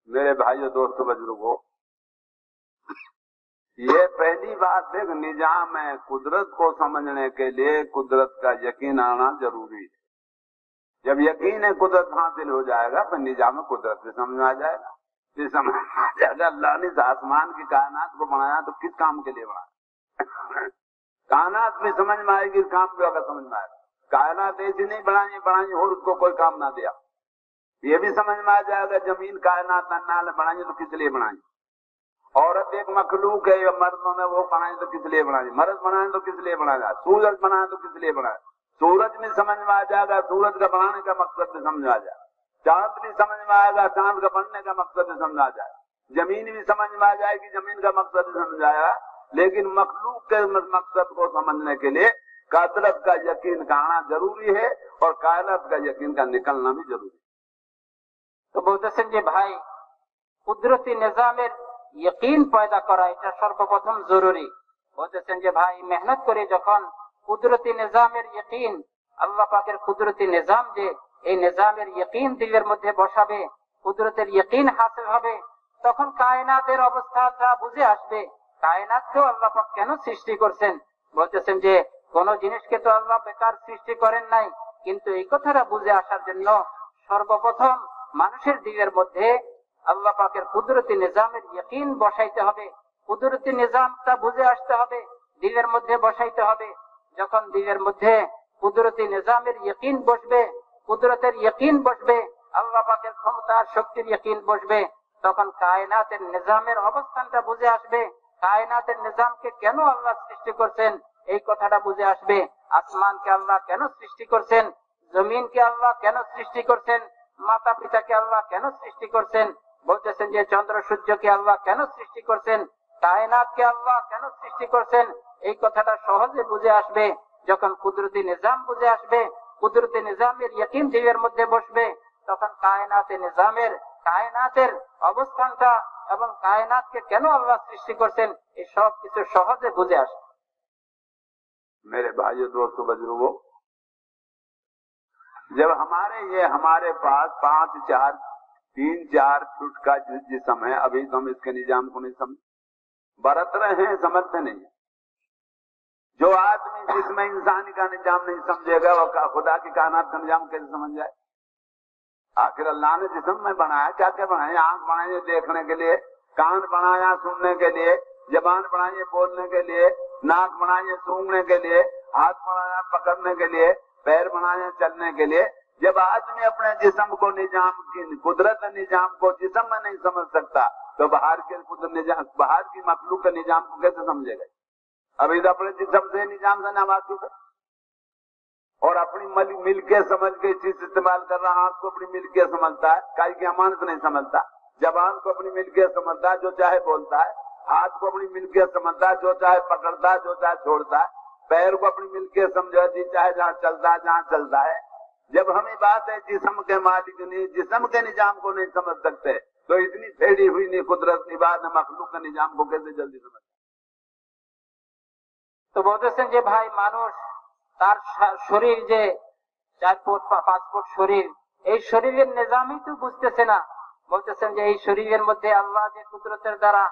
मेरे भाइयों दोस्तों बुजुर्गों, ये पहली बात है कि निजाम है कुदरत को समझने के लिए कुदरत का यकीन आना जरूरी है। जब यकीन है कुदरत हासिल हो जाएगा फिर निजाम कुदरत भी समझ में आ जाएगा। फिर समझ आ जाएगा अल्लाह ने आसमान की कायनात को बनाया तो किस काम के लिए बनाया। कायनात भी समझ में आएगी, काम भी होगा समझ में आएगा। कायनात ऐसी नहीं बनाई और उसको कोई काम ना दिया, ये भी समझ में आ जाएगा। जमीन कायनात अन्नाल बनाई तो किस लिए बनाई। औरत एक मखलूक है, मर्दों में वो बनाए तो किस लिए बनाए, मर्द बनाए तो किस लिए बनाया, सूरज बनाए तो किस लिए बनाया। सूरज भी समझ में आ जाएगा, सूरज का बनाने का मकसद भी समझ में आ जाएगा। चांद भी समझ में आएगा, चांद का बनने का मकसद भी समझ आ जाएगा। जमीन भी समझ में आ जाएगी, जमीन का मकसद भी समझ आएगा। लेकिन मखलूक के मकसद को समझने के लिए कुदरत का यकीन का आना जरूरी है और कायनात का यकीन का निकलना भी जरूरी है। तो বলতেছেন যে ভাই, কুদরতি নিজামের ইকিন পয়দা করা এটা সর্বপ্রথম জরুরি। বলতেছেন যে ভাই, মেহনত করে যখন কুদরতি নিজামের ইকিন, আল্লাহ পাকের কুদরতি নিজাম, যে এই নিজামের ইকিন দিলের মধ্যে বসাবে, কুদরতের ইকিন হাসিল হবে, তখন কায়নাতের অবস্থাটা বুঝে আসবে। কায়নাতকেও আল্লাহ পাক কেন সৃষ্টি করছেন। বলতেছেন যে কোন জিনিসকে তো আল্লাহ বেকার সৃষ্টি করেন নাই, কিন্তু এই কথাটা বুঝে আসার জন্য সর্বপ্রথম মানুষের দিলের মধ্যে আল্লাহ পাকের কুদরতি নিজামের ইকিন বসাইতে হবে। কুদরতি নিজামটা বুঝে আসতে হবে, দিলের মধ্যে বসাইতে হবে। যখন দিলের মধ্যে কুদরতি নিজামের ইকিন বসবে, কুদরতের ইকিন বসবে, আল্লাহ পাকের ক্ষমতার শক্তির ইকিন বসবে, তখন কায়নাতের নিজামের অবস্থানটা বুঝে আসবে। কায়নাতের নিজামকে কেন আল্লাহ সৃষ্টি করছেন এই কথাটা বুঝে আসবে। আসমানকে আল্লাহ কেন সৃষ্টি করছেন, জমিনকে আল্লাহ কেন সৃষ্টি করছেন, মাতা পিতাকে আল্লাহ কেন সৃষ্টি করছেন। বলতেছেন যে চন্দ্র সূর্যকে আল্লাহ কেন সৃষ্টি করছেন, কায়নাতকে আল্লাহ কেন সৃষ্টি করছেন, এই কথাটা সহজে বুঝে আসবে যখন কুদরতি নিজাম বুঝে আসবে। কুদরতি নিজামের ইকিন দিলের মধ্যে বসবে, তখন কায়নাতের অবস্থানটা এবং কায়নাতকে কেন আল্লাহ সৃষ্টি করছেন এই সব কিছু সহজে বুঝে আসবে। मेरे भाइयों दोस्तों बुजुर्गों, जब हमारे पास 3-4 फुट का जिस्म है, अभी तो हम इसके निजाम को नहीं समझ बरत रहे हैं, समझते नहीं। जो आदमी जिसमें इंसानी का निजाम नहीं समझेगा वो खुदा की कायनात का निजाम कैसे समझ जाए। आखिर अल्लाह ने जिस्म में बनाया, क्या क्या बनाया। आंख बनाई देखने के लिए, कान बनाया सुनने के लिए, जबान बनाई बोलने के लिए, नाक बनाए सूंघने के लिए, हाथ बनाया पकड़ने के लिए, पैर बनाए चलने के लिए। जब आदमी अपने जिस्म को निजाम की कुदरत निजाम को जिस्म में नहीं समझ सकता तो बाहर की मखलूक के निजाम को कैसे समझेगा। अभी तो अपने जिस्म से निजाम से ना वाकिफ है और अपनी मिलके समझ के चीज इस्तेमाल कर रहा। आंख को अपनी मिलके समझता है, काई की अमानत नहीं समझता। जबान को अपनी मिलके समझता है, जो चाहे बोलता है। हाथ को अपनी मिलके समझता है, जो चाहे पकड़ता है, जो चाहे छोड़ता है। पैर को अपनी मिलके समझती, चाहे जहाँ चलता है जहाँ चलता है। जब हमें बात है जिस्म के मालिक नहीं, जिस्म के निजाम को नहीं समझ सकते तो इतनी फैली हुई नहीं कुदरत इबाद मखलूक के निजाम को कैसे जल्दी समझ। তো বলতেছেন যে ভাই, মানুষ তার শরীর যে 4 ফুট 5 ফুট শরীর, এই শরীরের নিজামই তো বুঝতেছে না। বলতেছেন যে এই শরীরের মধ্যে আল্লাহ যে কুদরতের দ্বারা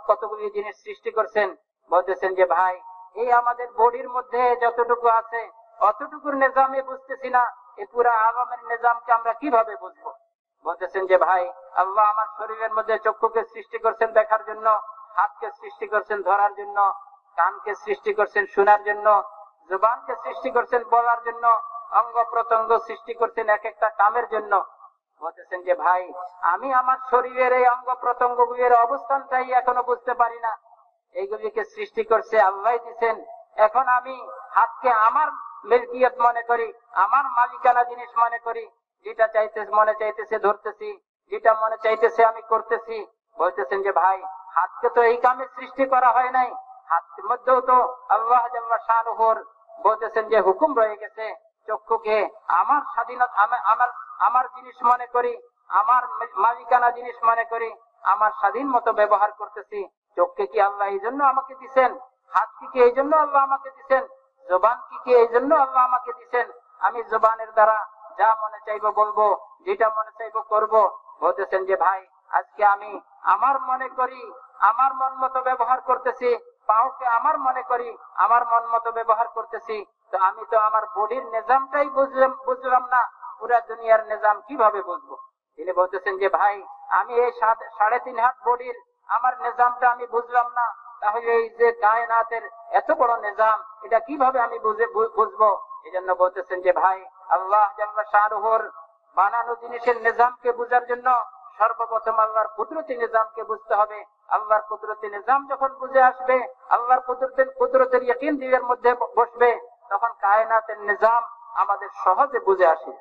কতগুলি জিনিস সৃষ্টি করছেন। বলতেছেন যে ভাই, এই আমাদের বডির মধ্যে যতটুকু আছে অতটুকুর নিজামে বুঝতেছি না, এই পুরা আলমের নিজামকে আমরা কিভাবে বুঝবো। বলতেছেন যে ভাই, আল্লাহ আমার শরীরের মধ্যে চক্ষুকে সৃষ্টি করছেন দেখার জন্য, হাতকে সৃষ্টি করছেন ধরার জন্য, কানকে সৃষ্টি করছেন শোনার জন্য, জবানকে সৃষ্টি করছেন বলার জন্য, অঙ্গ প্রত্যঙ্গ সৃষ্টি করছেন এক একটা কামের জন্য। বলতেছেন যে ভাই, আমি আমার শরীরের এই অঙ্গ প্রত্যঙ্গগুলির অবস্থানটাই এখনো বুঝতে পারি না। এইগুলিকে সৃষ্টি করছে আল্লাহ দিচ্ছেন। এখন আমি হাতকে আমার মিলকিয়ত মনে করি, আমার মালিকানা জিনিস মনে করি, যেটা মনে চাইতেছে ধরতেছি, যেটা মনে চাইতেছে আমি করতেছি। বলতেছেন যে ভাই, হাতকে তো এই কামে সৃষ্টি করা হয় নাই। হাতের মধ্যেও তো আল্লাহ জাল্লা শানুহুর বলতেছেন যে হুকুম রয়ে গেছে। চক্ষুকে আমার স্বাধীনতা, আমার জিনিস মনে করি, আমার মালিকানা জিনিস মনে করি, আমার স্বাধীন মতো ব্যবহার করতেছি। চোখকে কি আল্লাহ এই জন্য আমাকে দিচ্ছেন? হাতকে কি এই জন্য আল্লাহ আমাকে দিচ্ছেন? জবান কি এই জন্য আল্লাহ আমাকে দিচ্ছেন? আমি জবানের দ্বারা যা মনে চাইবো বলবো, যেটা মনে চাইবো করবো, বলতেছেন যে ভাই আজকে আমি আমার মনে করি আমার মন মতো ব্যবহার করতেছি, পাওকে আমার মনে করি আমার মন মতো ব্যবহার করতেছি, তো আমি তো আমার বডির নিজামটাই বুঝলাম না, পুরা দুনিয়ার নিজাম কিভাবে বুঝবো? তিনি বলতেছেন যে ভাই আমি এই 3.5 হাত বডির আমার নিজামটা আমি বুঝলাম না, তাহলে এই যে কায়নাতের এত বড় নিজাম এটা কিভাবে আমি বুঝবো? এই জন্য বলতেছেন যে ভাই আল্লাহ জাল্লা শানুহুর বানানো জিনিসের নিজামকে বুঝার জন্য সর্বপ্রথম আল্লাহর কুদরতি নিজামকে বুঝতে হবে। আল্লাহর কুদরতি নিজাম যখন বুঝে আসবে, আল্লাহর কুদরতের ইয়াকিন দিলের মধ্যে বসবে, তখন কায়নাতের নিজাম আমাদের সহজে বুঝে আসে।